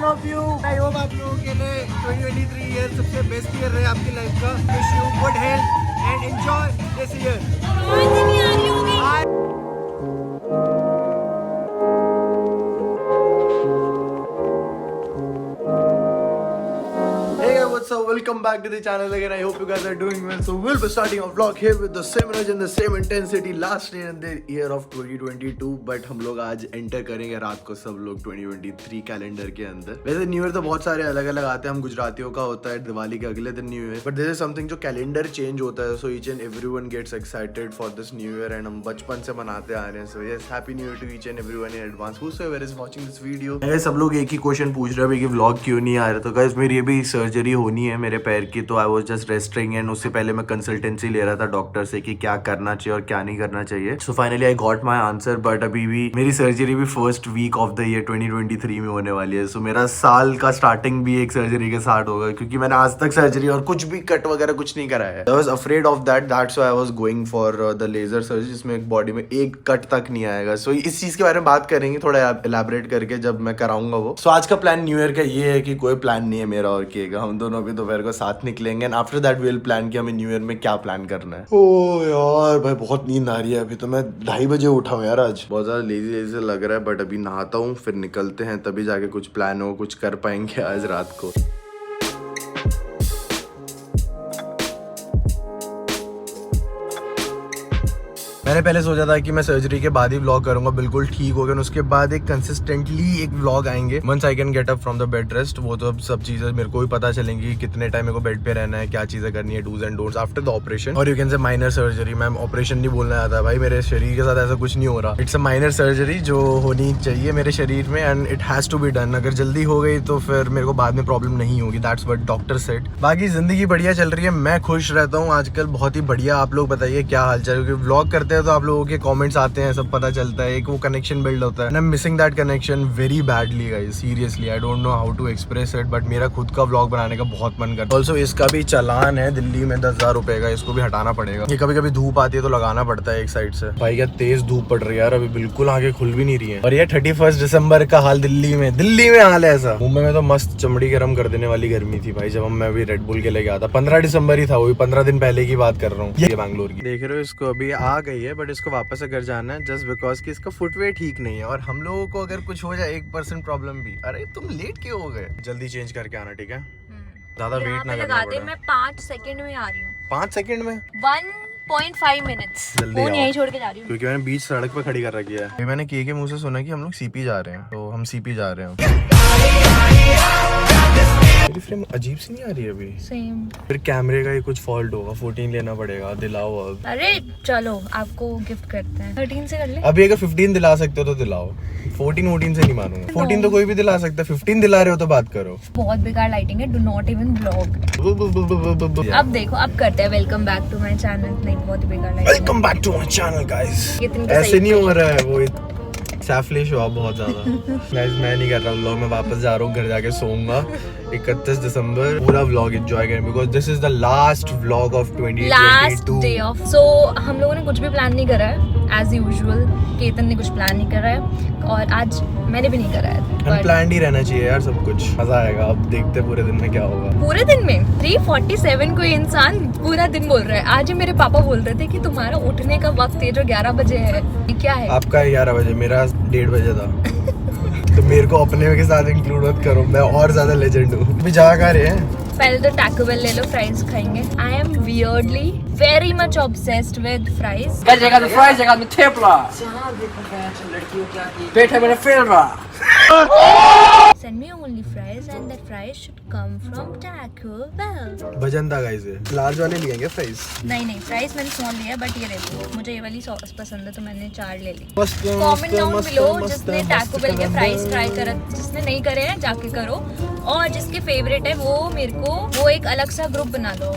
Of you. I hope आप लोगों के लिए 2023 ईयर सबसे बेस्ट ईयर रहे आपकी लाइफ का। Wish you good health and enjoy this year. So welcome back to the channel again. I hope you guys are doing well. So we'll be starting our vlog here with the same energy and the same intensity last year in the year of 2022. But हम लोग आज enter करेंगे रात को सब लोग 2023 calendar के अंदर। वैसे न्यू ईयर तो बहुत सारे अलग अलग आते हैं, हम गुजरातियों का होता है दिवाली के अगले दिन new year, but this is something जो कैलेंडर चेंज होता है। So each and everyone gets excited for this new year and हम बचपन से मनाते आ रहे हैं। So yes, happy new year to each and everyone in advance whoever is watching this video. सब लोग एक ही क्वेश्चन पूछ रहे हैं कि व्लॉग क्यों नहीं आ रहा। तो गाइस मेरी भी सर्जरी होनी है मेरे पैर की, तो I was just resting and उससे पहले मैं कंसल्टेंसी ले रहा था डॉक्टर से कि क्या करना चाहिए और क्या नहीं करना चाहिए। So finally I got my answer, but अभी भी मेरी सर्जरी भी first week of the year 2023 में होने वाली है। सो मेरा साल का स्टार्टिंग भी एक सर्जरी के साथ होगा, क्योंकि मैंने आज तक सर्जरी और कुछ भी कट वगैरह कुछ नहीं कराया है। I was afraid of that's why I was going for the laser surgery, जिसमें बॉडी में एक कट तक नहीं आएगा। सो इस चीज के बारे में बात करेंगे थोड़ा एलैबोरेट करके जब मैं कराऊंगा वो। सो आज का प्लान न्यू ईयर का ये है कि कोई प्लान नहीं है मेरा और किएगा, हम दोनों अभी दोपहर को साथ निकलेंगे and after that we will plan कि हमें न्यू ईयर में क्या प्लान करना है। ओ यार भाई बहुत नींद आ रही है, अभी तो मैं 2:30 बजे उठा हूँ यार। आज बहुत ज्यादा लेजी से लग रहा है, बट अभी नहाता हूँ फिर निकलते हैं, तभी जाके कुछ प्लान हो, कुछ कर पाएंगे आज रात को। मैंने पहले सोचा था कि मैं सर्जरी के बाद ही व्लॉग करूंगा, बिल्कुल ठीक हो गया, उसके बाद एक कंसिस्टेंटली एक व्लॉग आएंगे once I can get up from the bed rest. वो तो अब सब चीजें मेरे को भी पता चलेंगी, कितने टाइम मेरे को बेड पे रहना है, क्या चीजें करनी है, do's and don'ts after the operation. और you can say minor surgery. मैं ऑपरेशन नहीं बोलना चाहता भाई, मेरे शरीर के साथ ऐसा कुछ नहीं हो रहा। इट्स अ माइनर सर्जरी जो होनी चाहिए मेरे शरीर में and it has to be done. अगर जल्दी हो गई तो फिर मेरे को बाद में प्रॉब्लम नहीं होगी, दैट्स व्हाट डॉक्टर सेड। बाकी जिंदगी बढ़िया चल रही है, मैं खुश रहता हूँ आजकल बहुत ही बढ़िया। आप लोग बताइए क्या हाल चाल, क्योंकि व्लॉग करते हैं तो आप लोगों के कमेंट्स आते हैं, सब पता चलता है, एक वो कनेक्शन बिल्ड होता है। I am missing that connection very badly guys, seriously I don't know how to express it, but मेरा खुद का व्लॉग बनाने का बहुत मन करता है। ऑल्सो इसका भी चालान है दिल्ली में 10,000 रुपए का, इसको भी हटाना पड़ेगा। ये कभी कभी धूप आती है तो लगाना पड़ता है एक साइड से। भाई क्या तेज धूप पड़ रही है यार, अभी बिल्कुल आगे खुल भी नहीं रही है। और ये 31 दिसंबर का हाल दिल्ली में हाल है ऐसा। मुंबई में तो मस्त चमड़ी गर्म कर देने वाली गर्मी थी भाई, जब मैं अभी रेड बुल के लेके आता। 15 दिसंबर ही था, वो भी 15 दिन पहले की बात कर रहा हूँ। ये बैंगलोर की देख रहे हो, इसको अभी आ गई है, बट इसको वापस अगर जाना है जस्ट बिकॉज कि इसका फुटवेयर ठीक नहीं है। और हम लोगों को अगर कुछ हो जाए 1% प्रॉब्लम भी, अरे तुम लेट क्यों हो गए, जल्दी चेंज करके आना ठीक है, ज्यादा वेट ना करना पड़े। मैं 5 सेकंड में आ रही हूँ। 5 सेकंड में 1.5 मिनट्स फोन यहीं छोड़ के जा रही हूँ, क्योंकि मैंने बीच सड़क पे खड़ी कर रखी है। मैंने के मुंह से सुना कि हम लोग सीपी जा रहे हैं, तो हम सीपी जा रहे हैं। मेरी फ्रेम अजीब सी नहीं आ रही है अभी। सेम। फिर कैमरे का ही कुछ फॉल्ट होगा, 14 लेना पड़ेगा, दिलाओ अब। अरे चलो आपको गिफ्ट करते हैं, 13 से कर ले। अभी अगर 15 दिला सकते हो तो दिलाओ, 14 से नहीं मानूंगा। 14 तो कोई भी दिला सकता है, 15 दिला रहे हो तो बात करो। बहुत बेकार लाइटिंग है, डू नॉट इवन ब्लॉग। अब देखो अब करते हैं welcome back to my channel. नहीं बहुत बेकार lighting. Welcome back to my channel guys. ऐसे नहीं हो रहा है, वो सैफलिश हुआ बहुत ज्यादा। मैं नहीं कर रहा व्लॉग, मैं वापस जा रहा हूँ घर, जाके सोऊंगा। 31 दिसंबर पूरा व्लॉग एंजॉय करें, because this is the last vlog of 2022। Last day of. So हम लोगों ने कुछ भी प्लान नहीं करा है एज यूजुअल। केतन ने कुछ प्लान नहीं करा है और आज मैंने भी नहीं करा है। अनप्लान्ड ही रहना चाहिए यार सब कुछ, मजा आएगा। अब देखते पूरे दिन में क्या होगा। पूरे दिन में 3:47 कोई इंसान पूरा दिन बोल रहा है। आज ही मेरे पापा बोल रहे थे कि तुम्हारा उठने का वक्त है जो 11 बजे है, ये क्या है? आपका 11 बजे, मेरा 1:30 बजे था। तो मेरे को अपने के साथ इंक्लूड मत करो, मैं और ज्यादा लेजेंड हूँ। अभी जा कहाँ रहे हैं? पहले तो टैको बेल ले लो, फ्राइज खाएंगे। I am weirdly very much obsessed with fries. जगह में फ्राइज, जगह में थेपला। पेट है मेरा फेवरा। Send me only fries and that fries should come from Taco Bell. भजन था गाइस, लार्ज वाले लिए क्या फ्राइज? नहीं फ्राइज मैंने स्मॉल लिया, बट ये देखो मुझे ये वाली सॉस पसंद है तो मैंने 4 ले ली। कमेंट डाउन बिलो जिसने टैको बेल के फ्राइज ट्राई करा, जिसने नहीं करे हैं जाके करो, और जिसके फेवरेट है वो मेरे को वो एक अलग सा ग्रुप बना दो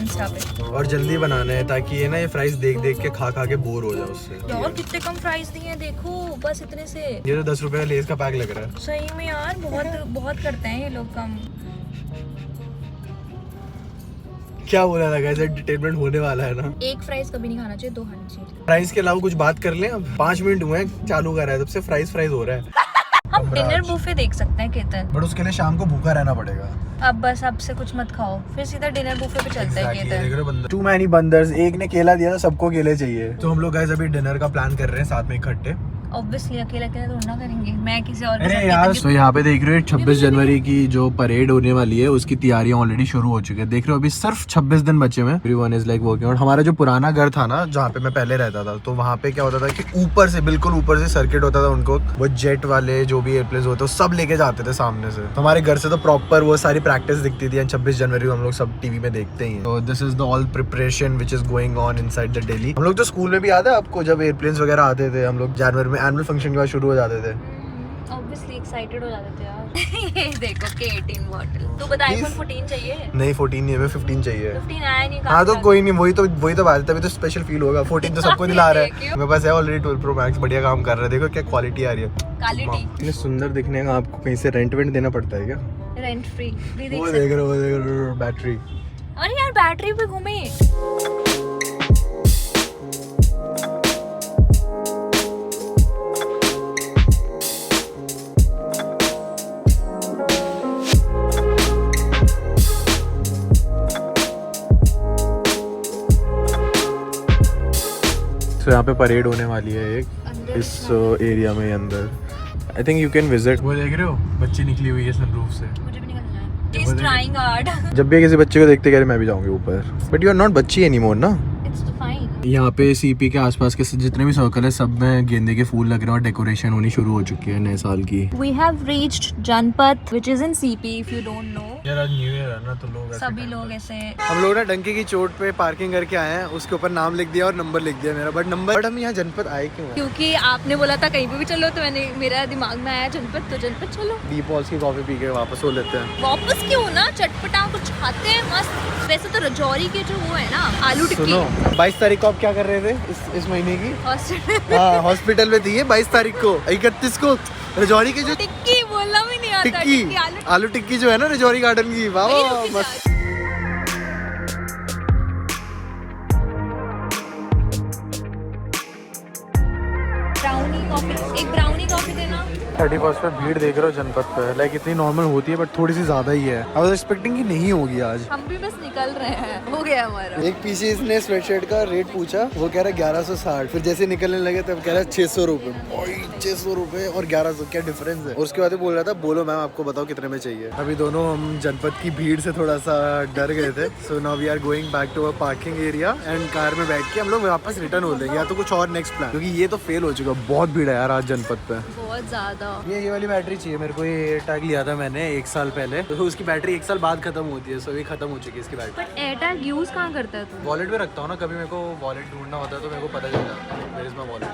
इंस्टा पे। और जल्दी बनाना है ताकि ये ना ये फ्राइज देख देख के खा के बोर हो जाए उससे। यार कितने कम फ्राइज दिए हैं, देखो बस इतने से। ये तो 10 रुपए का लेस का पैक लग रहा है। सही में यार बहुत करते हैं ये लोग कम। क्या बोला था गाइस, एंटरटेनमेंट होने वाला है ना। एक फ्राइज कभी नहीं खाना चाहिए, 2 खाना चाहिए। फ्राइज के अलावा कुछ बात कर लें। अब 5 मिनट हुए हैं चालू कर रहा है, तब से फ्राइज हो रहा है। हम डिनर बुफे देख सकते हैं केतन। बट उसके लिए शाम को भूखा रहना पड़ेगा। अब बस अब से कुछ मत खाओ, फिर सीधा डिनर बुफे पे चलते हैं केतन। टू मैनी बंदर्स, एक ने केला दिया था, सबको केले चाहिए। तो हम लोग गाइस अभी डिनर का प्लान कर रहे हैं साथ में इकट्ठे। ऑब्वियसली अकेला अकेला तो ना करेंगे, मैं किसी और के अरे साथ यार, केतन तो यहाँ पे देख रहे हो 26 जनवरी की जो परेड होने वाली है उसकी तैयारियां ऑलरेडी शुरू हो चुकी है। देख रहे हो अभी सिर्फ 26 दिन बचे हुए हैं। Everyone is like working. और हमारा जो पुराना घर था ना जहाँ पे मैं पहले रहता था, तो वहाँ पे क्या होता था कि ऊपर से, बिल्कुल ऊपर से सर्किट होता था। उनको वो जेट वाले जो भी एयरप्लेन होते हैं सब लेके जाते थे सामने से। तो हमारे घर से तो प्रॉपर वो सारी प्रैक्टिस दिखती थी। 26 जनवरी को हम लोग सब टीवी में देखते ही हैं। तो this is the all preparation which is going on inside the Delhi. हम लोग तो स्कूल में भी याद है आपको, जब एयरप्लेन्स वगैरह आते थे, हम लोग जनवरी में एनुअल फंक्शन के बाद शुरू हो जाते थे। ऑब्वियसली एक्साइटेड हो जाते थे यार। ये देखो K18 बॉटल। तू बता iPhone 14 चाहिए? नहीं 14 नहीं है, 15 चाहिए। 15 आया नहीं। हाँ तो कोई नहीं, वही तो बात है, तभी तो स्पेशल फील होगा। 14 तो सबको दिला रहा है। मेरे पास है ऑलरेडी 12 Pro Max, बढ़िया काम कर रहा है। देखो क्या क्वालिटी आ रही है, क्वालिटी इतने सुंदर दिखने का। आपको कहीं से रेंट वेंट देना पड़ता है क्या? रेंट फ्री भी देख वो सकते। देख रहे हो बैटरी। अरे यार बैटरी पे घूमे। तो यहाँ पे परेड होने वाली है एक इस एरिया में अंदर। I think you can visit. वो देख रहे हो बच्ची निकली हुई है सनरूफ से। मुझे भी निकलना है। He's trying hard। जब भी किसी बच्चे को देखते कह रहे मैं भी जाऊंगी ऊपर, बट यू आर नॉट बच्ची एनीमोर ना। It's fine। यहाँ पे सीपी के आसपास के जितने भी सर्कल है सब में गेंदे के फूल लग रहे हैं और डेकोरेशन होनी शुरू हो चुकी है नए साल की। We have reached Janpath, which is in CP if you don't know। यार आज न्यू ईयर है ना, तो लोग सभी लोग ऐसे। हम लोग ना डंकी की चोट पे पार्किंग करके आए हैं, उसके ऊपर नाम लिख दिया और नंबर लिख दिया मेरा। बट हम यहाँ जनपद आए क्यों? क्योंकि आपने बोला था कहीं पे भी चलो, तो मैंने मेरा दिमाग में आया जनपद, तो जनपद चलो। डीप वॉल्स की कॉफी पी के वापस हो लेते हैं। वापस क्यों ना, चटपटा कुछ खाते हैं मस्त। वैसे तो रजौरी के जो वो है ना आलू टिक्की। सुनो 22 तारीख को आप क्या कर रहे थे इस महीने की? हॉस्पिटल हॉस्पिटल में थी 22 तारीख को। 31 को रजौरी की जो टिक्की बोलना भी नहीं आता। टिक्की आलू टिक्की जो है ना रजौरी गार्डन की, वाह वाह मस्त। ब्राउनी कॉफी, एक ब्राउनी कॉफी देना। 31 पे भीड़ देख रहे हो जनपद पे, लाइक इतनी नॉर्मल होती है बट थोड़ी सी ज्यादा ही है। आई वाज एक्सपेक्टिंग कि नहीं होगी आज। हम भी बस निकल रहे हैं, हो गया हमारा। एक पीछे इसने स्वेटशर्ट का रेट पूछा, वो कह रहा 1160। फिर जैसे निकलने लगे तब कह रहा 600 रुपए। 600 रुपए और 1100 क्या डिफरेंस है? और उसके बाद बोल रहा था बोलो मैम आपको बताओ कितने में चाहिए। अभी दोनों हम जनपद की भीड़ से थोड़ा सा डर गए थे। So now we are going back to our parking area and car में बैठ के हम लोग वापस रिटर्न हो लेंगे, या तो कुछ और नेक्स्ट प्लान, क्योंकि ये तो फेल हो चुका। बहुत भीड़ है यार आज जनपद पे, बहुत ज्यादा। ये वाली बैटरी चाहिए मेरे को। ये एयरटैग लिया था मैंने 1 साल पहले, तो उसकी बैटरी 1 साल बाद खत्म होती है। सो ये खत्म हो चुकी है इसकी बैटरी। बट एयरटैग यूज कहाँ करता है तू? वॉलेट में रखता हूँ ना, कभी मेरे को वॉलेट ढूंढना होता है तो मेरे को पता चल जाता है वेयर इज माय वॉलेट।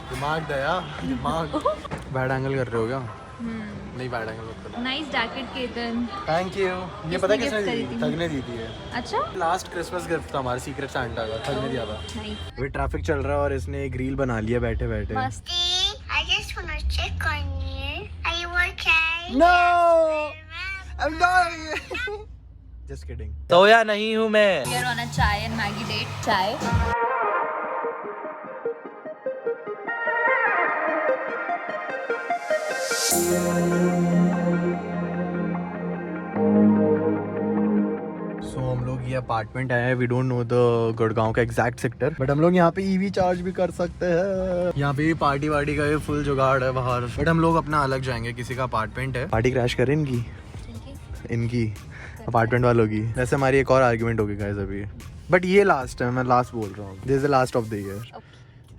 दिमाग दया दिमाग। बैड एंगल कर रहे हो क्या? नहीं बैड एंगल मत करो। Nice jacket Ketan. Thank you. ये पता किसने किसने gift दी करी थी? थी? थग ने दी थी ये। अच्छा लास्ट क्रिसमस गिफ्ट था हमारा, सीक्रेट सांता का। थग ने दिया था। नाइस। अभी ट्रैफिक चल रहा है और इसने एक रील बना लिया बैठे बैठे। मस्त। I just want to check on you. Are you okay? No, I'm not. Just kidding. सोया नहीं हूँ मैं। We are on a chai and Maggie date. चाय। So हम लोग ये अपार्टमेंट आए हैं। We don't know the Gurgaon का एग्जैक्ट सेक्टर, बट हम लोग यहाँ पे ईवी चार्ज भी कर सकते हैं। यहाँ पे पार्टी वार्टी का फुल जुगाड़ है बाहर, बट हम लोग अपना अलग जाएंगे। किसी का अपार्टमेंट है, पार्टी क्रैश करें इनकी अपार्टमेंट वालों की। वैसे हमारी एक और आर्ग्यूमेंट होगी गाइस अभी, बट ये लास्ट है, मैं लास्ट बोल रहा हूँ। This is the last of the year,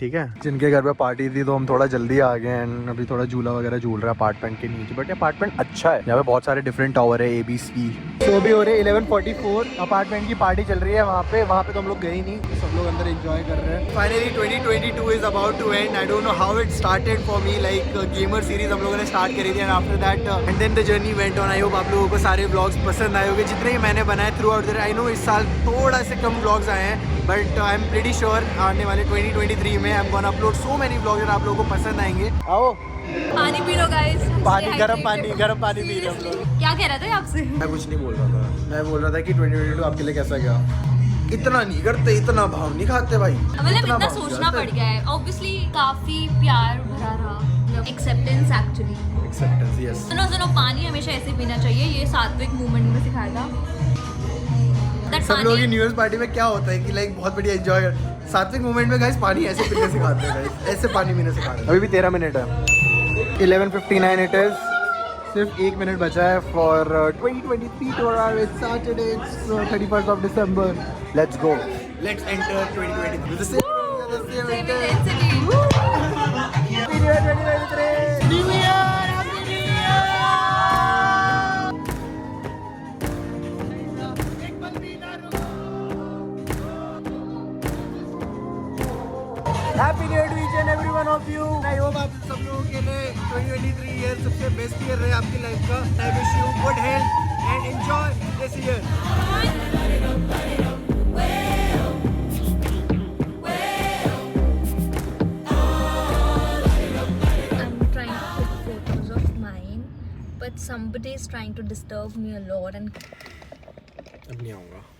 ठीक है। जिनके घर पे पार्टी थी तो हम थोड़ा जल्दी आ गए एंड अभी थोड़ा झूला वगैरह झूल रहा है अपार्टमेंट के नीचे। बट ये अपार्टमेंट अच्छा है, यहाँ पे बहुत सारे डिफरेंट टावर है ABC। तो अभी हो रहे 11:44, अपार्टमेंट की पार्टी चल रही है वहाँ पे तो हम लोग गए ही नहीं, सब लोग अंदर एंजॉय कर रहे हैं। Finally 2022 is about to end. I don't know how it started for me, like gamer series हम लोगों ने स्टार्ट करी थी and after that and then the journey went on. I hope आप लोगों को सारे व्लॉग्स पसंद आए होंगे जितने ही मैंने बनाए through out the. I know इस साल थोड़ा से कम व्लॉग्स आए हैं, but I am pretty sure आने वाले 2023 में I am gonna upload so many vlogs और आप लोगों को पसंद आएंगे। आओ पानी पी लो गाइस। पानी गर्म पानी पी रहे हम लोग। क्या कह रहा था आपसे? मैं कुछ नहीं बोल रहा था, मैं बोल रहा था कि 2022 आपके लिए कैसा गया। इतना नहीं करते, इतना भाव नहीं खाते भाई। मतलब इतना भाव सोचना नहीं पड़ खाते। गया है। ऑब्वियसली काफी प्यार भरा रहा, एक्सेप्टेंस एक्चुअली। Acceptance, yes. सुनो पानी हमेशा ऐसे पीना चाहिए, ये सात्विक मूवमेंट में सिखाया था। That सब लोग पानी- की न्यू ईयर पार्टी में क्या होता है कि लाइक बहुत बढ़िया एंजॉय कर, सात्विक मोमेंट में गाइस पानी ऐसे पीने सिखाते हैं गाइस, ऐसे पानी पीने सिखाते हैं। अभी भी 13 मिनट है, 11:59 इट इज। सिर्फ 1 मिनट बचा है for 2023 to arrive. It's Saturday, it's 31st of December. Let's go, let's enter 2023 with the same Same intensity. New year 2023 new year, happy new year. Happy new year to each and every one of you. I hope आप सब लोगों के लिए 2023 year सबसे best year रहे आपकी life का। I wish you good health and enjoy this year. I'm trying to put photos of mine, but somebody is trying to disturb me a lot and अब नहीं आऊँगा।